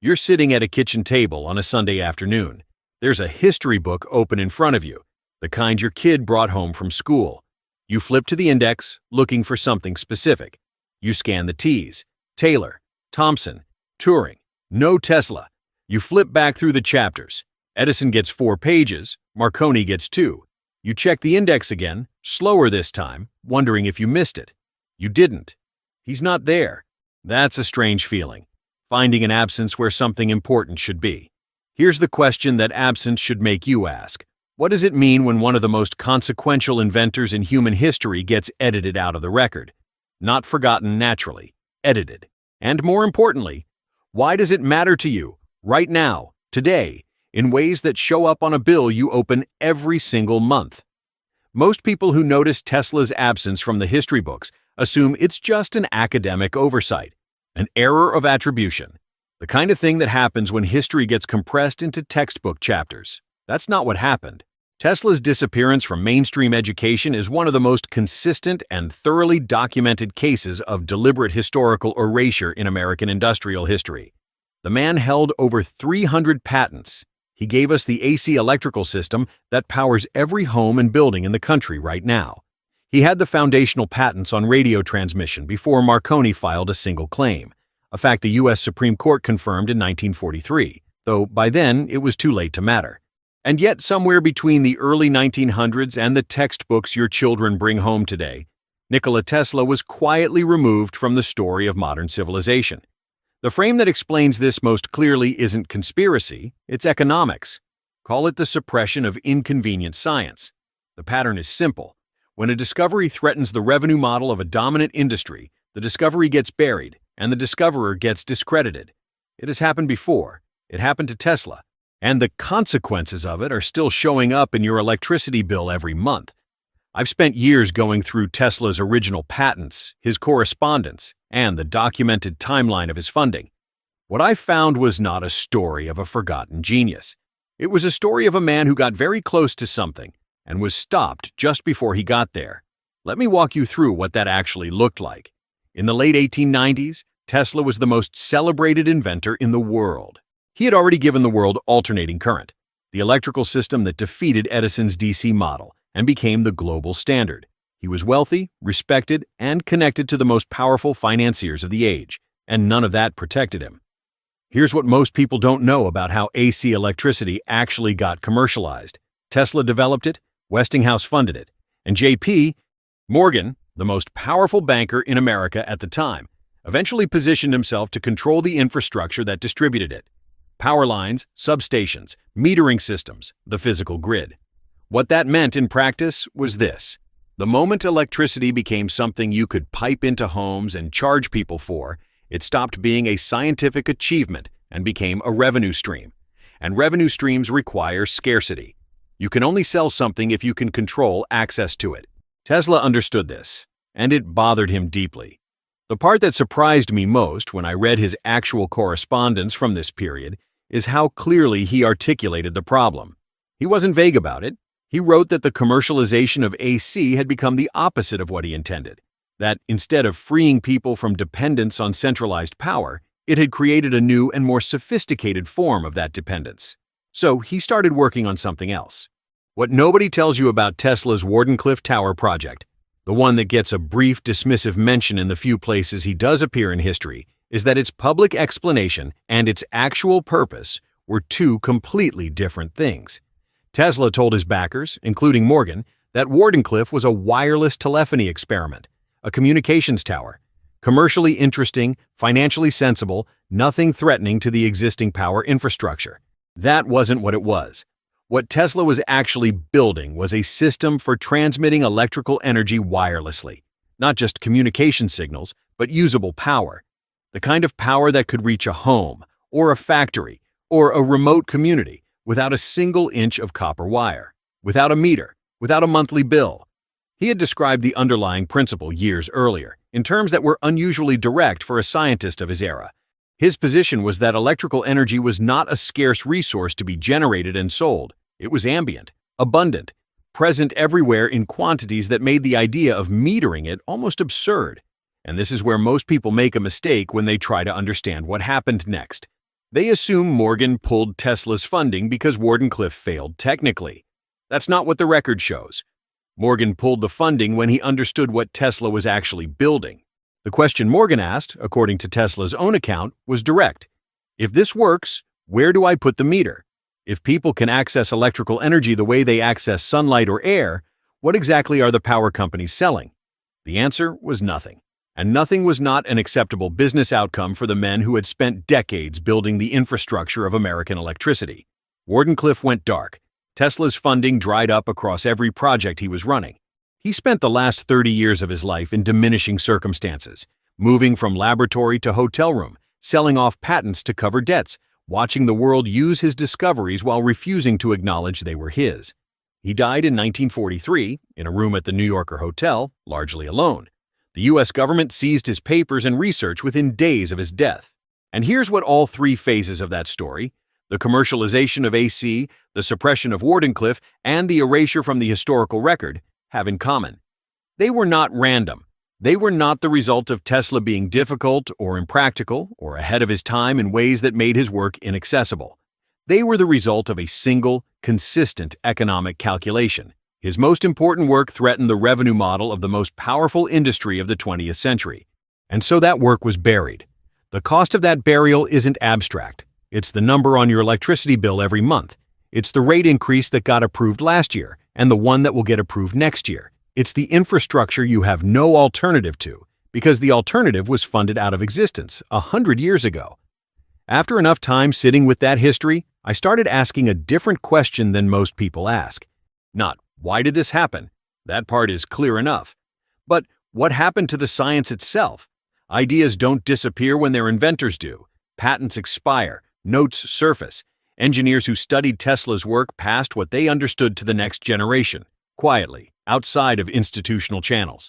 You're sitting at a kitchen table on a Sunday afternoon. There's a history book open in front of you, the kind your kid brought home from school. You flip to the index, looking for something specific. You scan the T's: Taylor, Thomson, Turing, no Tesla. You flip back through the chapters. Edison gets 4 pages, Marconi gets 2. You check the index again, slower this time, wondering if you missed it. You didn't. He's not there. That's a strange feeling, finding an absence where something important should be. Here's the question that absence should make you ask. What does it mean when one of the most consequential inventors in human history gets edited out of the record? Not forgotten naturally, edited. And more importantly, why does it matter to you, right now, today, in ways that show up on a bill you open every single month? Most people who notice Tesla's absence from the history books assume it's just an academic oversight, an error of attribution, the kind of thing that happens when history gets compressed into textbook chapters. That's not what happened. Tesla's disappearance from mainstream education is one of the most consistent and thoroughly documented cases of deliberate historical erasure in American industrial history. The man held over 300 patents. He gave us the AC electrical system that powers every home and building in the country right now. He had the foundational patents on radio transmission before Marconi filed a single claim, a fact the U.S. Supreme Court confirmed in 1943, though by then it was too late to matter. And yet somewhere between the early 1900s and the textbooks your children bring home today, Nikola Tesla was quietly removed from the story of modern civilization. The frame that explains this most clearly isn't conspiracy, it's economics. Call it the suppression of inconvenient science. The pattern is simple. When a discovery threatens the revenue model of a dominant industry, the discovery gets buried, and the discoverer gets discredited. It has happened before. It happened to Tesla. And the consequences of it are still showing up in your electricity bill every month. I've spent years going through Tesla's original patents, his correspondence, and the documented timeline of his funding. What I found was not a story of a forgotten genius. It was a story of a man who got very close to something and was stopped just before he got there. Let me walk you through what that actually looked like. In the late 1890s, Tesla was the most celebrated inventor in the world. He had already given the world alternating current, the electrical system that defeated Edison's DC model and became the global standard. He was wealthy, respected, and connected to the most powerful financiers of the age, and none of that protected him. Here's what most people don't know about how AC electricity actually got commercialized. Tesla developed it, Westinghouse funded it, and J.P. Morgan, the most powerful banker in America at the time, eventually positioned himself to control the infrastructure that distributed it. Power lines, substations, metering systems, the physical grid. What that meant in practice was this. The moment electricity became something you could pipe into homes and charge people for, it stopped being a scientific achievement and became a revenue stream. And revenue streams require scarcity. You can only sell something if you can control access to it. Tesla understood this, and it bothered him deeply. The part that surprised me most when I read his actual correspondence from this period is how clearly he articulated the problem. He wasn't vague about it. He wrote that the commercialization of AC had become the opposite of what he intended, that instead of freeing people from dependence on centralized power, it had created a new and more sophisticated form of that dependence. So he started working on something else. What nobody tells you about Tesla's Wardenclyffe Tower project, the one that gets a brief dismissive mention in the few places he does appear in history, is that its public explanation and its actual purpose were two completely different things. Tesla told his backers, including Morgan, that Wardenclyffe was a wireless telephony experiment, a communications tower, commercially interesting, financially sensible, nothing threatening to the existing power infrastructure. That wasn't what it was. What Tesla was actually building was a system for transmitting electrical energy wirelessly, not just communication signals, but usable power, the kind of power that could reach a home, or a factory, or a remote community, without a single inch of copper wire, without a meter, without a monthly bill. He had described the underlying principle years earlier, in terms that were unusually direct for a scientist of his era. His position was that electrical energy was not a scarce resource to be generated and sold. It was ambient, abundant, present everywhere in quantities that made the idea of metering it almost absurd. And this is where most people make a mistake when they try to understand what happened next. They assume Morgan pulled Tesla's funding because Wardenclyffe failed technically. That's not what the record shows. Morgan pulled the funding when he understood what Tesla was actually building. The question Morgan asked, according to Tesla's own account, was direct. If this works, where do I put the meter? If people can access electrical energy the way they access sunlight or air, what exactly are the power companies selling? The answer was nothing. And nothing was not an acceptable business outcome for the men who had spent decades building the infrastructure of American electricity. Wardenclyffe went dark. Tesla's funding dried up across every project he was running. He spent the last 30 years of his life in diminishing circumstances, moving from laboratory to hotel room, selling off patents to cover debts, watching the world use his discoveries while refusing to acknowledge they were his. He died in 1943, in a room at the New Yorker Hotel, largely alone. The U.S. government seized his papers and research within days of his death. And here's what all three phases of that story, the commercialization of AC, the suppression of Wardenclyffe, and the erasure from the historical record, have in common. They were not random. They were not the result of Tesla being difficult or impractical or ahead of his time in ways that made his work inaccessible. They were the result of a single, consistent economic calculation. His most important work threatened the revenue model of the most powerful industry of the 20th century. And so that work was buried. The cost of that burial isn't abstract. It's the number on your electricity bill every month. It's the rate increase that got approved last year and the one that will get approved next year. It's the infrastructure you have no alternative to, because the alternative was funded out of existence 100 years ago. After enough time sitting with that history, I started asking a different question than most people ask. Not, why did this happen? That part is clear enough. But what happened to the science itself? Ideas don't disappear when their inventors do. Patents expire. Notes surface. Engineers who studied Tesla's work passed what they understood to the next generation, quietly, outside of institutional channels.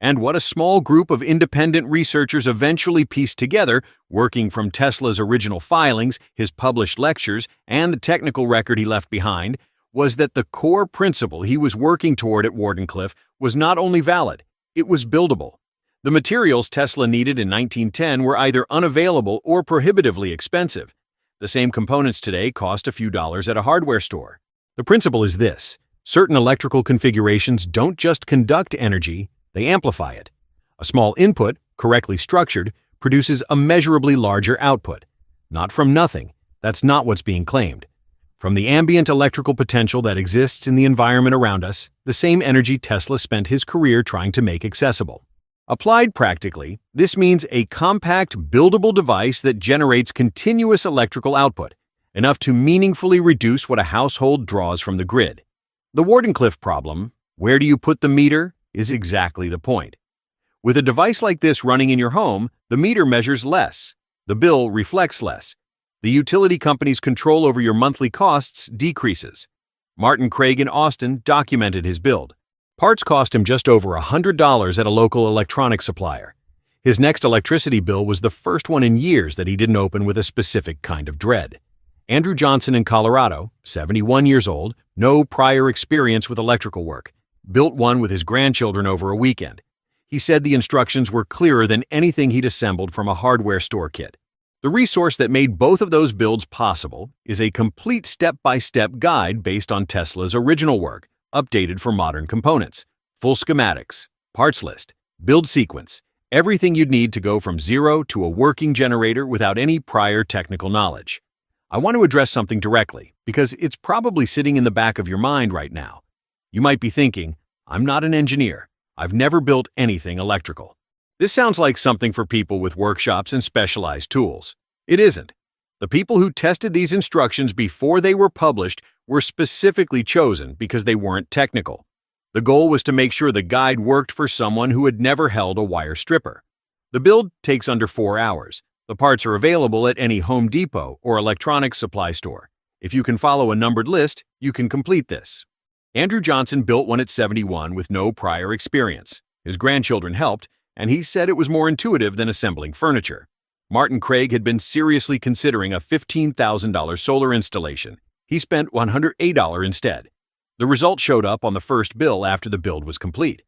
And what a small group of independent researchers eventually pieced together, working from Tesla's original filings, his published lectures, and the technical record he left behind, was that the core principle he was working toward at Wardenclyffe was not only valid, it was buildable. The materials Tesla needed in 1910 were either unavailable or prohibitively expensive. The same components today cost a few dollars at a hardware store. The principle is this: certain electrical configurations don't just conduct energy, they amplify it. A small input, correctly structured, produces a measurably larger output. Not from nothing. That's not what's being claimed. From the ambient electrical potential that exists in the environment around us, the same energy Tesla spent his career trying to make accessible. Applied practically, this means a compact, buildable device that generates continuous electrical output, enough to meaningfully reduce what a household draws from the grid. The Wardenclyffe problem, where do you put the meter, is exactly the point. With a device like this running in your home, the meter measures less. The bill reflects less. The utility company's control over your monthly costs decreases. Martin Craig in Austin documented his build. Parts cost him just over $100 at a local electronics supplier. His next electricity bill was the first one in years that he didn't open with a specific kind of dread. Andrew Johnson in Colorado, 71 years old, no prior experience with electrical work, built one with his grandchildren over a weekend. He said the instructions were clearer than anything he'd assembled from a hardware store kit. The resource that made both of those builds possible is a complete step-by-step guide based on Tesla's original work, updated for modern components. Full schematics, parts list, build sequence, everything you'd need to go from zero to a working generator without any prior technical knowledge. I want to address something directly, because it's probably sitting in the back of your mind right now. You might be thinking, I'm not an engineer. I've never built anything electrical. This sounds like something for people with workshops and specialized tools. It isn't. The people who tested these instructions before they were published were specifically chosen because they weren't technical. The goal was to make sure the guide worked for someone who had never held a wire stripper. The build takes under 4 hours. The parts are available at any Home Depot or electronics supply store. If you can follow a numbered list, you can complete this. Andrew Johnson built one at 71 with no prior experience. His grandchildren helped, and he said it was more intuitive than assembling furniture. Martin Craig had been seriously considering a $15,000 solar installation. He spent $108 instead. The result showed up on the first bill after the build was complete.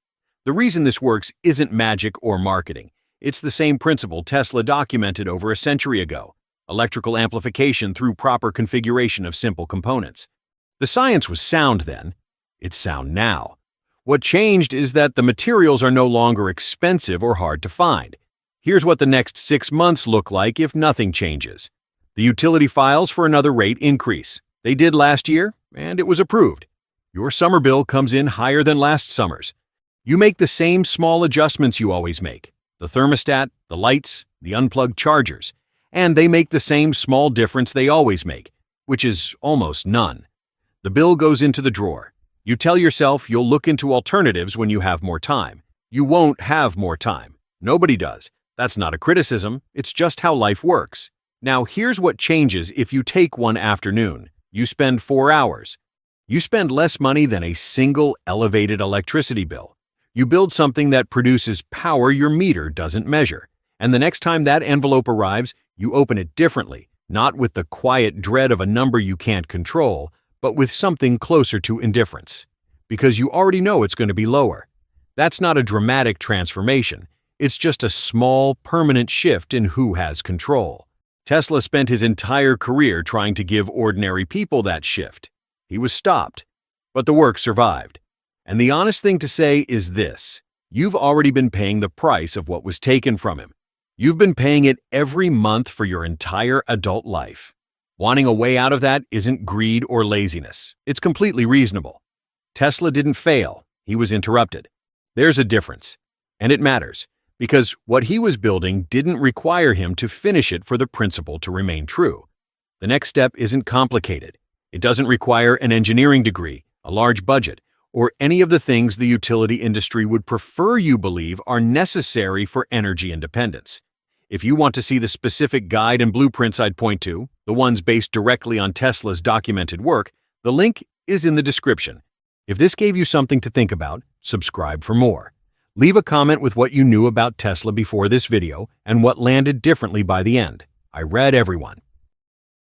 The reason this works isn't magic or marketing. It's the same principle Tesla documented over a century ago. electrical amplification through proper configuration of simple components. The science was sound then. It's sound now. What changed is that the materials are no longer expensive or hard to find. Here's what the next 6 months look like if nothing changes. The utility files for another rate increase. They did last year, and it was approved. Your summer bill comes in higher than last summer's. You make the same small adjustments you always make. The thermostat, the lights, the unplugged chargers. And they make the same small difference they always make, which is almost none. The bill goes into the drawer. You tell yourself you'll look into alternatives when you have more time. You won't have more time. Nobody does. That's not a criticism, it's just how life works. Now here's what changes if you take one afternoon. You spend 4 hours. You spend less money than a single elevated electricity bill. You build something that produces power your meter doesn't measure. And the next time that envelope arrives, you open it differently, not with the quiet dread of a number you can't control, but with something closer to indifference. Because you already know it's going to be lower. That's not a dramatic transformation. It's just a small, permanent shift in who has control. Tesla spent his entire career trying to give ordinary people that shift. He was stopped, but the work survived. And the honest thing to say is this: you've already been paying the price of what was taken from him. You've been paying it every month for your entire adult life. Wanting a way out of that isn't greed or laziness. It's completely reasonable. Tesla didn't fail. He was interrupted. There's a difference. And it matters, because what he was building didn't require him to finish it for the principle to remain true. The next step isn't complicated. It doesn't require an engineering degree, a large budget, or any of the things the utility industry would prefer you believe are necessary for energy independence. If you want to see the specific guide and blueprints I'd point to, the ones based directly on Tesla's documented work, the link is in the description. If this gave you something to think about, subscribe for more. Leave a comment with what you knew about Tesla before this video and what landed differently by the end. I read everyone.